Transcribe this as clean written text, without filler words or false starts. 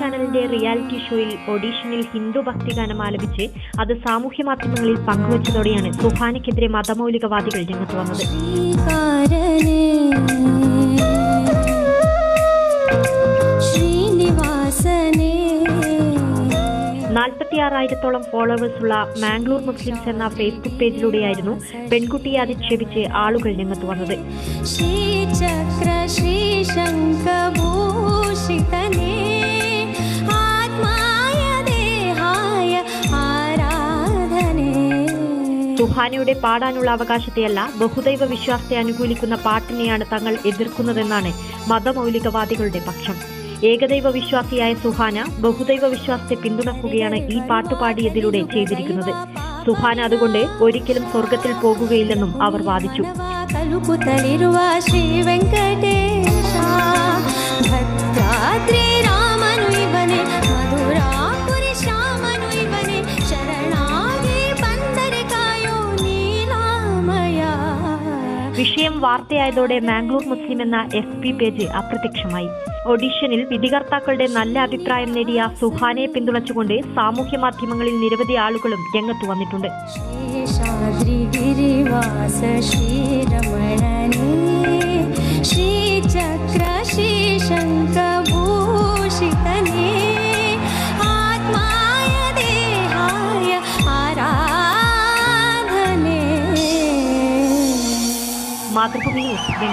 ചാനലിന്റെ റിയാലിറ്റി ഷോയിൽ ഓഡീഷനിൽ ഹിന്ദു ഭക്തിഗാനം ആലപിച്ച് അത് സാമൂഹ്യ മാധ്യമങ്ങളിൽ പങ്കുവച്ചതോടെയാണ് സുഹാനയ്ക്കെതിരെ മതമൗലികവാദികൾ രംഗത്ത് വന്നത്. 46,000-ഓളം ഫോളോവേഴ്സുള്ള മാംഗ്ലൂർ മുസ്ലിംസ് എന്ന ഫേസ്ബുക്ക് പേജിലൂടെയായിരുന്നു പെൺകുട്ടിയെ അധിക്ഷേപിച്ച് ആളുകൾ രംഗത്ത് വന്നത്. സുഹാനയുടെ പാടാനുള്ള അവകാശത്തെയല്ല, ബഹുദൈവ വിശ്വാസത്തെ അനുകൂലിക്കുന്ന പാട്ടിനെയാണ് തങ്ങൾ എതിർക്കുന്നതെന്നാണ് മതമൗലികവാദികളുടെ പക്ഷം. ഏകദൈവ വിശ്വാസിയായ സുഹാന ബഹുദൈവ വിശ്വാസത്തെ പിന്തുണക്കുകയാണ് ഈ പാട്ടുപാടിയതിലൂടെ ചെയ്തിരിക്കുന്നത്. സുഹാന അതുകൊണ്ട് ഒരിക്കലും സ്വർഗത്തിൽ പോകുകയില്ലെന്നും അവർ വാദിച്ചു. വിഷയം വാർത്തയായതോടെ മാംഗ്ലൂർ മുസ്ലിം എന്ന FB പേജ് അപ്രത്യക്ഷമായി. ഓഡീഷനിൽ വിധികർത്താക്കളുടെ നല്ല അഭിപ്രായം നേടിയ സുഹാനയെ പിന്തുണച്ചുകൊണ്ട് സാമൂഹ്യ മാധ്യമങ്ങളിൽ നിരവധി ആളുകളും രംഗത്തു വന്നിട്ടുണ്ട്. മാതൃഭൂമി ന്യൂസ്.